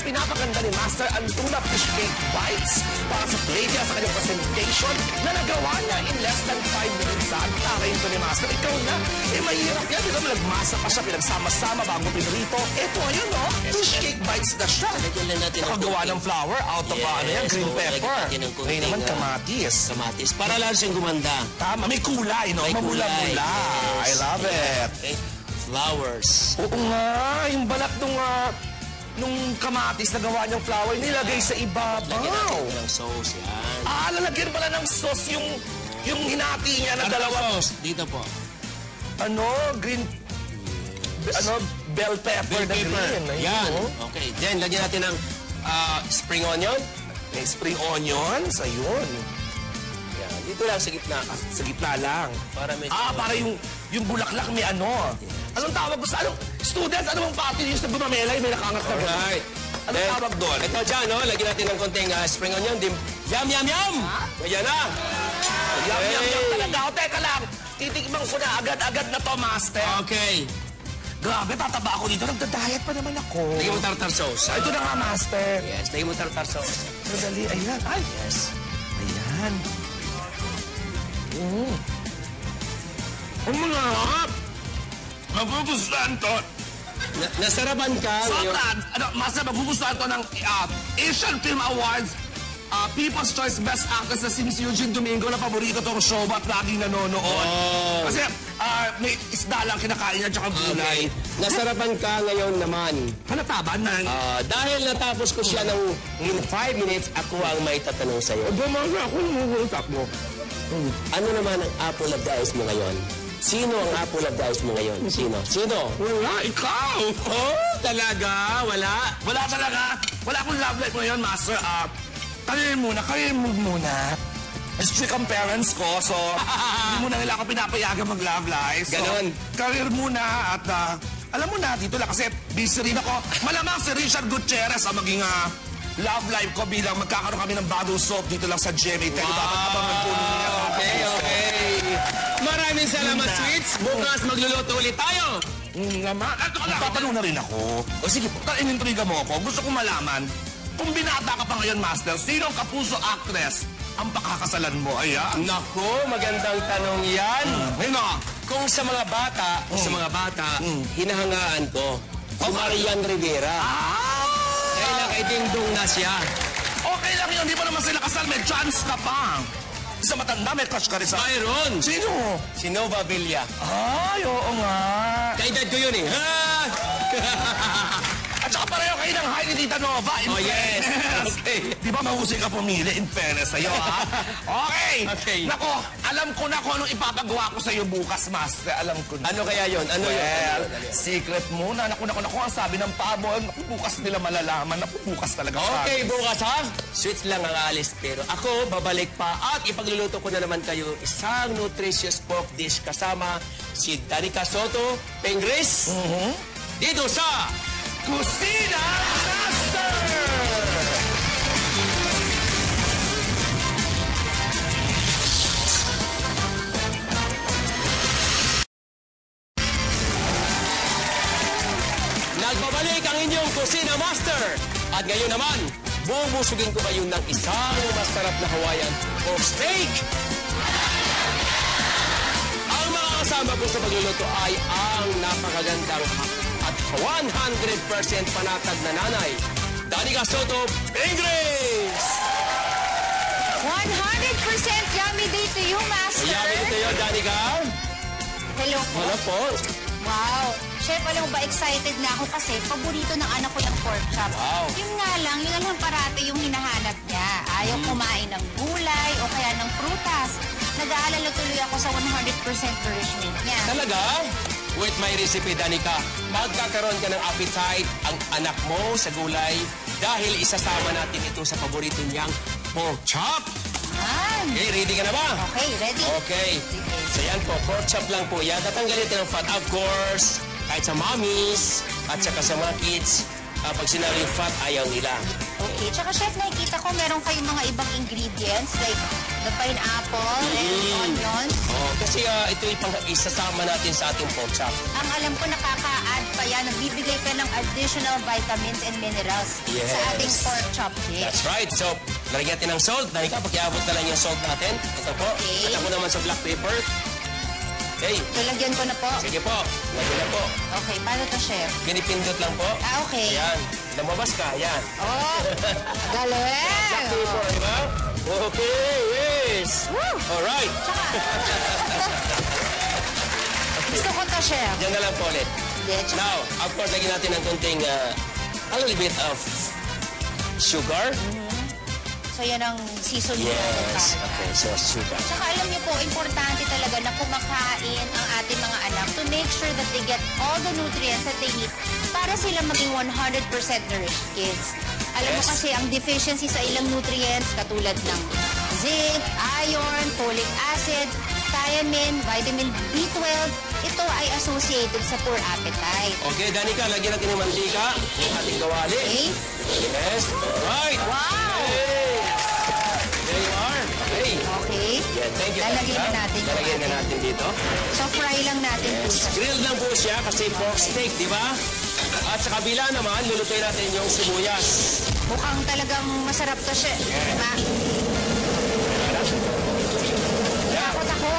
pinapaganda ni Master ang tuna fish cake bites para sa plate niya sa kanyang presentation na nagawa niya in less than 5 minutes. Saan taray ito ni Master? Ikaw na. Mahirap yan. Dito malagmasa pa siya, pinagsama-sama bago pinrito. Ito ngayon, no? Fish cake bites na siya. Nakagawa ng flour out of green pepper. Ngayon naman kamatis. Kamatis. Para lang siyang gumanda. Tama. May kulay, no? May kulay. Yes. I love it. Okay. Flowers. Oo nga. Yung balat nung kamatis na gawa niyang flour, nilagay sa ibabaw. Lagyan natin ng sauce, yan. Lalagyan pala ng sauce yung hinati niya na dalawa. Sauce? Dito po. Green... bell pepper na green. Yan. Okay. Then, lagyan natin ng spring onion. May spring onions. Ayun. Yan. Dito lang sa gitna. Sa gitna lang. Para medyo... para yung bulaklak may ano. Anong tawag mo sa students, ano bang pati yung sa bumamelay? May nakangat na. Alright. Anong tawag doon? Ito dyan, no? Lagyan natin ng konting spring onion. Yum, yum, yum! Ayan na. Yum, yum, yum talaga. O, teka lang. Titikman ko na agad-agad na to, Master. Okay. Grabe, tataba ako dito. Nagda-diet pa naman ako. Lagyan mo tartar sauce. Ito na nga, Master. Yes, lagyan mo tartar sauce. Madali. Ayan. Ay, yes. Ayan. Ang malahap. Magugustuhan to. Nasarapan ka ngayon. Sobra. Master, magugustuhan to ng Asian Film Awards People's Choice Best Actress na si Miss Eugene Domingo na paborito tong show at laging nanonood. Kasi may isda lang kinakain niya tsaka gulay. Nasarapan ka ngayon naman. Nataban na. Dahil natapos ko siya in 5 minutes, ako ang may tatanong sa'yo. Bumasa ako nangungusap mo. Ano naman ang apple of the eyes mo ngayon? Sino ang apple of the eyes mo ngayon? Sino? Wala, ikaw. Talaga? Wala? Wala talaga. Wala akong love life ngayon, Master. Career move muna. Strict ang parents ko, so hindi muna nila ako pinapayagan mag-love life. So, ganon. Career muna at alam mo na, dito lang kasi busy rin ako. Malamang si Richard Gutierrez ang maging love life ko bilang magkakaroon kami ng bagong soap dito lang sa GMA. Abangan po niya. Okay. Maraming salamat, Sweets. Bukas magluluto ulit tayo. Naman. Ito ka lang. Tatanong na rin ako. O sige po, inintriga mo ako. Gusto kong malaman, kung binata ka pa ngayon, Master, sino ang kapuso actress ang pakakasalan mo? Ayan. Naku, magandang tanong yan. Kung sa mga bata, hinahangaan ko, si Marian Rivera. Kailan kay Dingdong na siya. Okay lang yun, di ba naman sila kasal? May chance ka pa. Sa matanda, may crush ka rin sa... Mayroon. Sino? Si Nova Villa. Ay, oo nga. Kaedad ko yun eh. At saka pareho kayo ng high ni Tita Nova. Yes. Okay. Di ba mahusay ka pumili in fairness sa'yo, ha? Okay. Nako, alam ko na kung anong ipapagawa ko sa'yo bukas, Master. Alam ko na. Ano kaya yun? Ano yun? Secret muna. Naku, ang sabi ng pabo. Naku, bukas nila malalaman. Naku, bukas talaga. Okay, bukas ha? Sweets lang ang alis. Pero ako, babalik pa at ipagluluto ko na naman kayo isang nutritious pork dish kasama si Danica Soto Pengris. Dito sa Kusina Master! Nagbabalik ang inyong Kusina Master! At ngayon naman, bubusugin ko kayo ng isang masarap na Hawaiian pork steak! Ang mga kasama ko sa pagluluto ay ang napakagandang at 100% panatag na nanay, Danica Soto Pengris! 100% yummy day to you, Master! Yummy day to you, Danica! Hello po. Hello po. Wow! Chef, alam mo ba, excited na ako kasi paborito ng anak ko yung pork chop. Wow. Yun nga lang, yun lang parati yung hinahanap niya. Ayaw kumain ng gulay o kaya ng prutas. Nag-aalala tuloy ako sa 100% nourishment niya. Talaga? With my recipe, Danica, magkakaroon ka ng appetite ang anak mo sa gulay dahil isasama natin ito sa paborito niyang pork chop. Okay, ready ka na ba? Okay, ready. Okay. So yan po, pork chop lang po yan. Tatanggalin natin ang fat, of course, kahit sa mommies at saka sa mga kids. Pag sinabing fat, ayaw nila. Okay, tsaka chef, nakikita ko meron kayong mga ibang ingredients like The pineapple and onion. Oh, kasi ito isasama natin sa ating pork chop. Ang alam ko, nakaka-add pa yan. Nagbibigay ka ng additional vitamins and minerals Yes. sa ating pork chop dish. That's right. So, lalagyan natin ng salt. Danica, pakiabot na lang yung salt natin. Ito po. Okay. At ako naman sa black pepper. Okay. So, lagyan ko na po. Sige po. Lagyan na po. Okay, paano to, chef? Pinipindot lang po. Okay. Ayan. Lumabas ka. Ayan. Oh, galing! Black pepper, di ba? Okay, yes. Woo! Alright. Tsaka, gusto ko to, chef. Diyan na lang po ulit. Hindi, tsaka, Now, of course, lagyan natin ng kunting a little bit of sugar. so yan ang seasoning natin. Yes. para. Okay, so sugar. Tsaka alam niyo po, importante talaga na kumakain ang ating mga anak to make sure that they get all the nutrients that they need para sila maging 100% nourished kids. Alam mo Yes. kasi ang deficiency sa ilang nutrients katulad ng zinc, iron, folic acid, thiamine, vitamin B12, ito ay associated sa poor appetite. Okay, Danica, lagyan natin ng mantika. Yung ating gawali. Okay? Yes. Alright. Wow! Hey. There you are. Okay. Okay? Yeah, thank you. Lalagyan Danica. na natin yung Lalagyan na ating- natin dito. So fry lang natin po Yes. siya. Grilled lang po siya kasi pork steak, di ba? At sa kabila naman, lulutuin natin yung sibuyas. Mukhang talagang masarap to siya. Ma, Yeah. takot ako.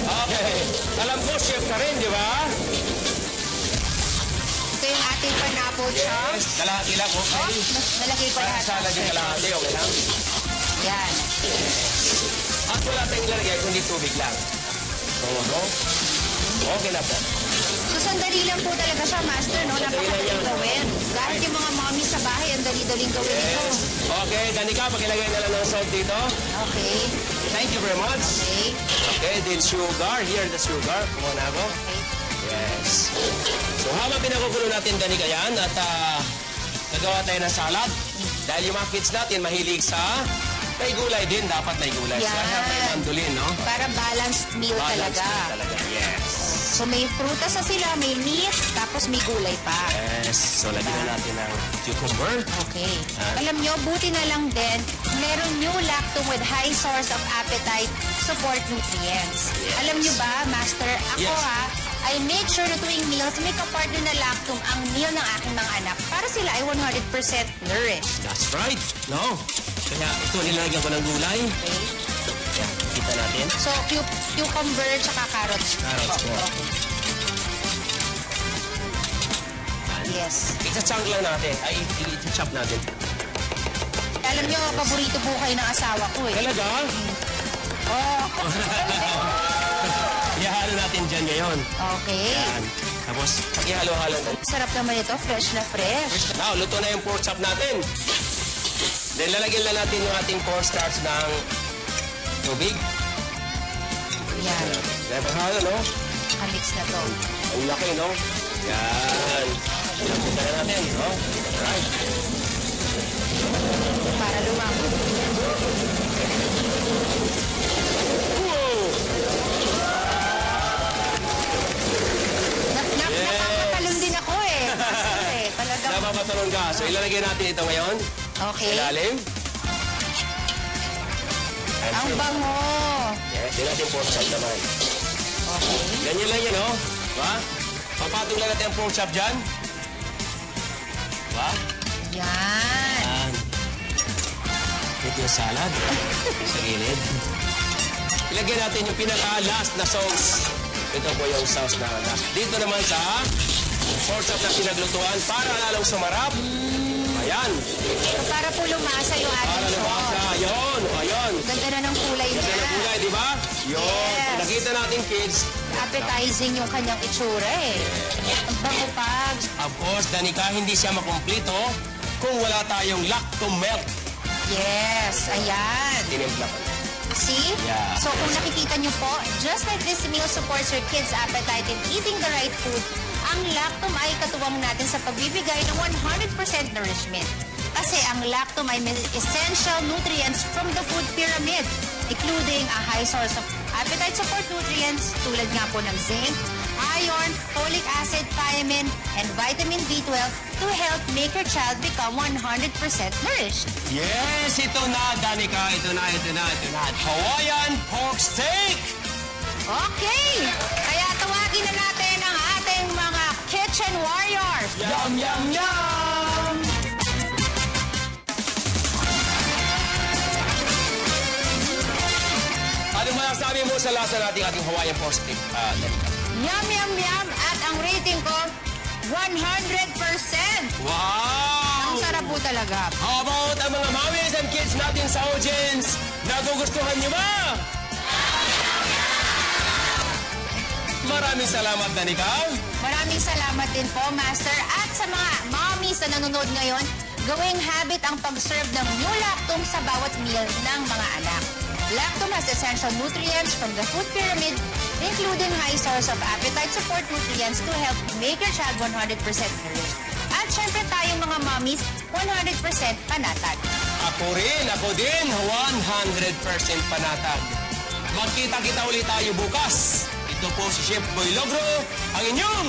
Okay. Alam ko, chef ka rin, di ba? Ito yung ating pineapple chop. Yes. Kalahati lang, Oh, okay. nalagay ko Para lahat. sa laging kalahati, okay lang? Yan. At wala tayong lalagay, kundi tubig lang. So, no? Okay na po. So, sandali lang po talaga siya, Master, no? Napakadaling gawin. Kahit yung mga mommy sa bahay, ang dali-daling gawin ito. Yes. Okay, Danica, pakilagay na lang ng salt dito. Okay. Thank you very much. Okay. Okay, then sugar. Here the sugar. Kumuha na ako. Okay. Yes. So habang pinakukulo natin, Danica, yan, at nagawa tayo ng salad. Dahil yung mga kids natin mahilig sa may gulay din. Dapat may gulay. So, Yan. may mandolin, no? Para balanced meal Balance talaga. din talaga. Yes. So, may prutas na sila, may meat, tapos may gulay pa. Yes. So, lagyan na natin ng cucumber. Okay. Alam nyo, buti na lang din, meron new lactum with high source of appetite support nutrients. Yes. Alam nyo ba, Master, ako Yes. I make sure na tuwing meals, may kapartner na lactum ang meal ng aking mga anak para sila ay 100% nourished. That's right. No? Kaya ito, nilalagyan ko ng gulay. Okay? Yan, kita natin. So, cucumber tsaka carrots. Carrots po. Okay. Yes. Isa-chunk lang natin. Ay, i-chop natin. Alam nyo, paborito po kayo ng asawa ko eh. Talaga? Oh, Ihalo natin dyan ngayon. okay. Yan. Tapos, ihalo-halo na. Sarap naman ito, fresh na fresh. Now, luto na yung pork chop natin. Then, lalagyan lang natin yung ating cornstarch ng tubig. Yan, Yan, paghalo, no? kamix na to. Ang laki, no? Yan. Lapitan na natin, no? Alright. Para lumambot. Whoa! Nakakatalon din ako eh. Master eh. Talagang, Napapatalon ka. So, ilalagay natin ito ngayon. okay. Ilalim. Ang bango. Yes, din natin pork chop naman. Okay. Ganyan lang yan, no? Diba? Papatong lang natin ang pork chop dyan. Diba? Yan. Yan. Ito yung salad. Sa gilid. Ilagyan natin yung pinaka-last na sauce. Ito po yung sauce na last. Dito naman sa pork chop na pinaglutuan para lalong sumarap. Ayan. So, para po lumasa yung Para ating lumasa. sauce. Ayun. Ayun. Ganda na ng kulay Ganda niya. ng kulay, di ba? Yun. Yes. Pag nakita natin, kids, Appetizing yung kanyang itsura eh. Ang bango pa. of course, Danica, hindi siya makumplito kung wala tayong lactum milk. Yes, ayan. Tinimpla ko. See? Yeah. So kung nakikita nyo po, just like this meal supports your kids' appetite in eating the right food, ang lactum ay katuwang natin sa pagbibigay ng 100% nourishment. Kasi ang lactum ay may essential nutrients from the food pyramid, including a high source of appetite support nutrients tulad nga po ng zinc, iron, folic acid, thiamine, and vitamin B12 to help make your child become 100% nourished. Yes, ito na, Danica. Ito na. Hawaiian pork steak! Okay! Kaya tawagin na natin ang ating mga kitchen warriors. Yum, yum, yum! Ano masasabi mo sa lasa nating ating Hawaiian pork steak, Danica? Yum, yum, yum! At ang rating ko, 100%! Wow! Ang sarap po talaga. How about ang mga mommies and kids natin sa audience? Nagugustuhan niyo ba? Maraming salamat, Danica. Maraming salamat din po, Master. At sa mga mommies na nanonood ngayon, gawing habit ang pag-serve ng new Lactum sa bawat meal ng mga anak. Lactum has essential nutrients from the food pyramid, including high source of appetite support nutrients to help make your child 100% nourished. At syempre tayong mga mommies, 100% panatag. Ako din, 100% panatag. Magkita-kita ulit tayo bukas. Ito po si Chef Boy Logro, ang inyong